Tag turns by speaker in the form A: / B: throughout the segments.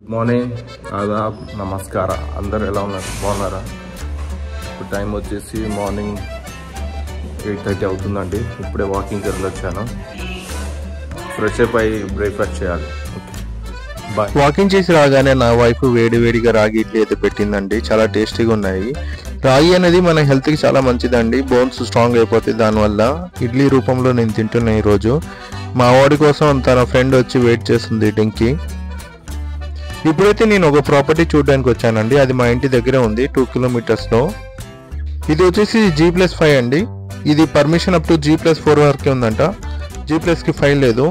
A: Morning Aadab నమస్కార అందరు ఎలా ఉన్నారు బాగున్నారా ఇప్పుడు టైం వచ్చేసి మార్నింగ్ 8:30 అవుతుందండి ఇప్పుడే వాకింగ్కి వెళ్ళొచ్చాను ఫ్రెష్ అప్ అయ్యి బ్రేక్ఫాస్ట్ చేయాలి బాయ్
B: వాకింగ్ చేసి రాగానే నా వైఫ్ వేడివేడిగా రాగి ఇడ్లీ అయితే పెట్టిందండి చాలా టేస్టీగా ఉన్నాయి రాగి అనేది మన హెల్త్కి చాలా మంచిదండి బోన్స్ స్ట్రాంగ్ అయిపోతాయి దానివల్ల ఇడ్లీ రూపంలో నేను తింటున్నాను ఈరోజు మా వాడి కోసం తన ఫ్రెండ్ వచ్చి వెయిట్ చేస్తుంది డింకి ఇప్పుడైతే నేను ఒక ప్రాపర్టీ చూడడానికి వచ్చానండి అది మా ఇంటి దగ్గరే ఉంది 2 కిలోమీటర్స్లో ఇది వచ్చేసి G+5 అండి ఇది పర్మిషన్ అప్ టు G+4 వరకే ఉందంట G+కి 5 లేదు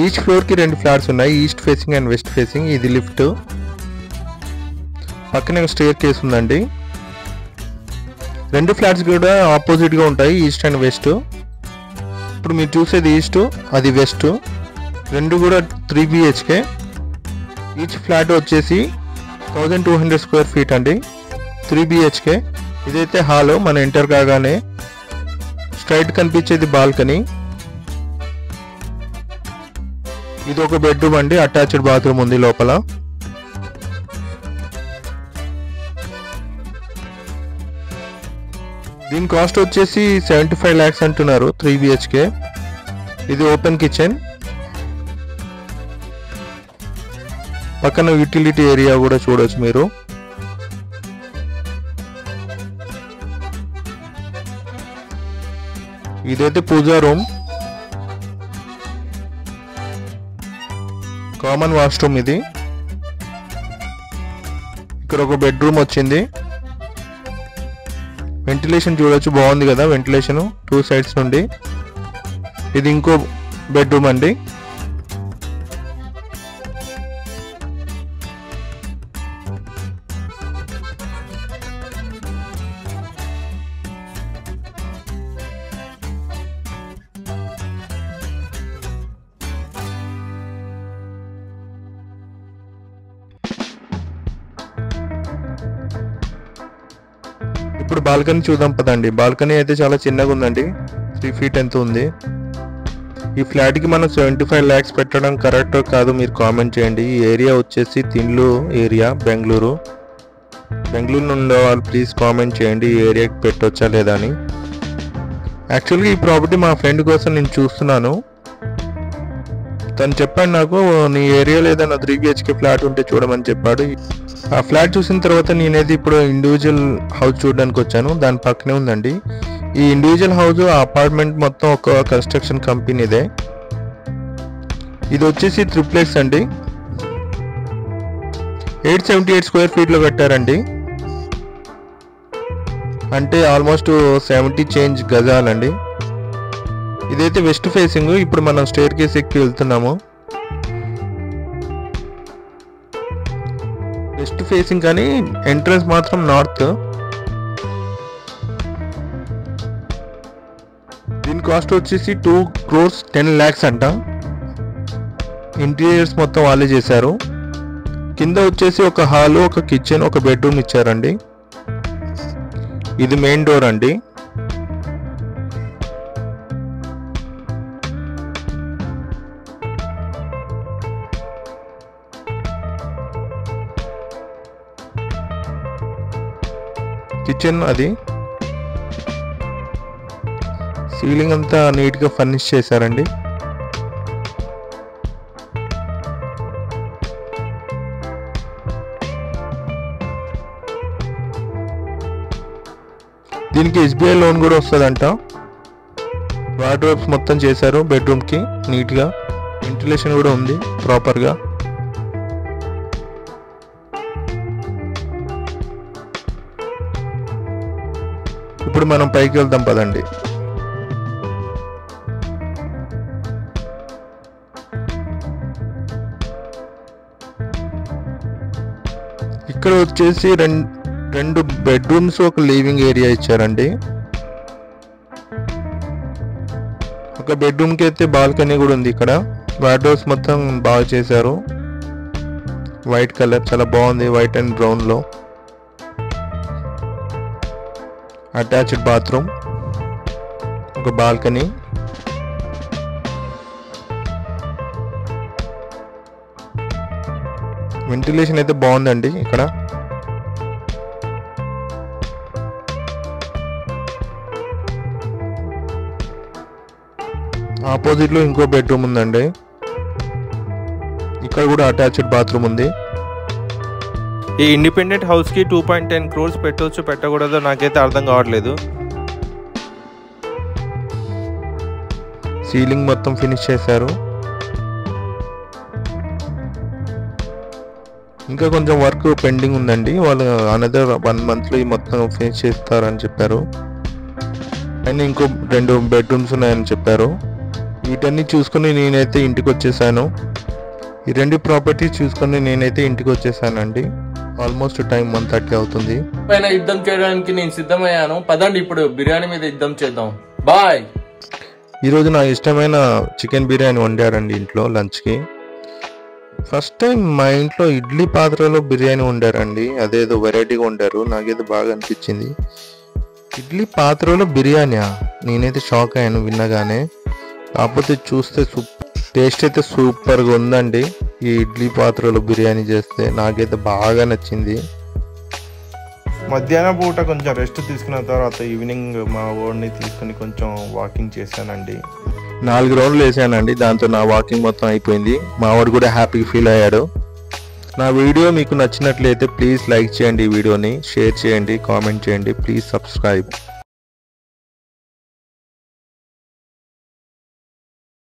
B: ఈచ్ ఫ్లోర్కి 2 ఫ్లాట్స్ ఉన్నాయి east facing and west facing ఇది లిఫ్ట్ పక్కనే స్టేర్ కేస్ ఉందండి 2 ఫ్లాట్స్ కూడా ఆపోజిట్గా ఉంటాయి ఈస్ట్ అండ్ వెస్ట్ ఇప్పుడు మీరు చూసేది ఈస్ట్ అది వెస్ట్ రెండు కూడా 3 BHK ఈచ్ ఫ్లాట్ వచ్చేసి 1200 స్క్వేర్ ఫీట్ అండి 3 BHK ఇదైతే హాల్ మన ఎంటర్ కాగానే స్ట్రైట్ కనిపించేది బాల్కనీ ఇది ఒక బెడ్రూమ్ అండి అటాచ్డ్ బాత్రూమ్ ఉంది లోపల దీని కాస్ట్ వచ్చేసి 75 lakhs అంటున్నారు 3 BHK ఇది ఓపెన్ కిచెన్ పక్కన యూటిలిటీ ఏరియా కూడా చూడొచ్చు మీరు ఇదైతే పూజా రూమ్ కామన్ వాష్రూమ్ ఇది ఇక్కడ ఒక బెడ్రూమ్ వచ్చింది వెంటిలేషన్ చూడొచ్చు బాగుంది కదా వెంటిలేషన్ 2 sides నుండి ఇది ఇంకో బెడ్రూమ్ అండి ఇప్పుడు బాల్కనీ చూద్దాం పదండి బాల్కనీ అయితే చాలా చిన్నగా ఉందండి 3 feet ఎంత ఉంది ఈ ఫ్లాట్కి మనం 75 lakhs పెట్టడం కరెక్ట్ కాదు మీరు కామెంట్ చేయండి ఈ ఏరియా వచ్చేసి తిండ్లు ఏరియా బెంగళూరు నుండి వాళ్ళు ప్లీజ్ కామెంట్ చేయండి ఈ ఏరియాకి పెట్టొచ్చా లేదా అని యాక్చువల్గా ఈ ప్రాపర్టీ మా ఫ్రెండ్ కోసం నేను చూస్తున్నాను తను చెప్పాడు నాకు నీ ఏరియాలో ఏదైనా 3 BHK ఫ్లాట్ ఉంటే చూడమని చెప్పాడు ఆ ఫ్లాట్ చూసిన తర్వాత నేనైతే ఇప్పుడు ఇండివిజువల్ హౌస్ చూడడానికి వచ్చాను దాని పక్కనే ఉందండి ఈ ఇండివిజువల్ హౌస్ ఆ అపార్ట్మెంట్ మొత్తం ఒక కన్స్ట్రక్షన్ కంపెనీదే ఇది వచ్చేసి ట్రిప్లెక్స్ అండి 878 స్క్వేర్ ఫీట్లో కట్టారండి అంటే ఆల్మోస్ట్ 70 చేంజ్ గజాలండి ఇదైతే వెస్ట్ ఫేసింగ్ ఇప్పుడు మనం స్టేర్ కేస్ ఎక్కి వెళ్తున్నాము వెస్ట్ ఫేసింగ్ కానీ ఎంట్రన్స్ మాత్రం నార్త్ దీని కాస్ట్ వచ్చేసి 2 crores 10 lakhs అంట ఇంటీరియర్స్ మొత్తం వాళ్ళే చేశారు కింద వచ్చేసి ఒక హాల్ ఒక కిచెన్ ఒక బెడ్రూమ్ ఇచ్చారండి ఇది మెయిన్ డోర్ అండి కిచెన్ అది సీలింగ్ అంతా నీట్గా ఫర్నిష్ చేశారండి దీనికి SBI లోన్ కూడా వస్తుందంట వార్డ్రోబ్స్ మొత్తం చేశారు బెడ్రూమ్కి నీట్గా వెంటిలేషన్ కూడా ఉంది ప్రాపర్గా ఇప్పుడు మనం పైకి వెళ్దాం పదండి ఇక్కడ వచ్చేసి రెండు బెడ్రూమ్స్ ఒక లివింగ్ ఏరియా ఇచ్చారండి ఒక బెడ్రూమ్కి అయితే బాల్కనీ కూడా ఉంది ఇక్కడ వార్డ్రోబ్స్ మొత్తం బాగా చేశారు వైట్ కలర్ చాలా బాగుంది వైట్ అండ్ బ్రౌన్లో అటాచ్డ్ బాత్రూమ్ ఒక బాల్కనీ వెంటిలేషన్ అయితే బాగుందండి ఇక్కడ. ఆపోజిట్ లో ఇంకో బెడ్రూమ్ ఉందండి. ఇక్కడ కూడా అటాచ్డ్ బాత్రూమ్ ఉంది. ఈ ఇండిపెండెంట్ హౌస్ కి 2.10 crores పెట్టవచ్చు పెట్టకూడదో నాకైతే అర్థం కావట్లేదు. సీలింగ్ మొత్తం ఫినిష్ చేశారు. ఇంకా కొంచెం వర్క్ పెండింగ్ ఉందండి. వాళ్ళు అనదర్ 1 month లో ఈ మొత్తం ఫినిష్ చేస్తారని చెప్పారు. అండ్ ఇంకో 2 bedrooms ఉన్నాయని చెప్పారు. వీటన్ని చూసుకుని నేనైతే ఇంటికి వచ్చేసాను. ఈ 2 ప్రాపర్టీస్ చూసుకుని నేనైతే ఇంటికి వచ్చేసానండి. ఆల్మోస్ట్ టైం 1:30 అవుతుంది.
A: పైన యుద్ధం చేయడానికి నేను సిద్ధమయ్యాను. పదండి ఇప్పుడు బిర్యానీ మీద యుద్ధం చేద్దాం. బాయ్.
B: ఈరోజు నాకు ఇష్టమైన చికెన్ బిర్యానీ వండారండి ఇంట్లో లంచ్కి. ఫస్ట్ టైం మా ఇంట్లో ఇడ్లీ పాత్రలో బిర్యానీ వండారండి. అదేదో వెరైటీగా వండారు. నాకైతే బాగా అనిపించింది. ఇడ్లీ పాత్రలో బిర్యానీయా? నేనైతే షాక్ అయ్యాను విన్నగానే. కాకపోతే చూస్తే టేస్ట్ అయితే సూపర్గా ఉందండి. ఈ ఇడ్లీ పాత్రలో బిర్యానీ చేస్తే నాకైతే బాగా నచ్చింది. మధ్యాహ్నం పూట కొంచెం రెస్ట్ తీసుకున్న తర్వాత ఈవినింగ్ మా ఓడిని తీసుకుని కొంచెం వాకింగ్ చేశానండి. 4 రౌండ్లు వేసానండి. దాంతో నా వాకింగ్ మొత్తం అయిపోయింది. మా వాడు కూడా హ్యాపీగా ఫీల్ అయ్యాడు. నా వీడియో మీకు నచ్చినట్లయితే ప్లీజ్ లైక్ చేయండి, ఈ వీడియోని షేర్ చేయండి, కామెంట్ చేయండి, ప్లీజ్ సబ్స్క్రైబ్.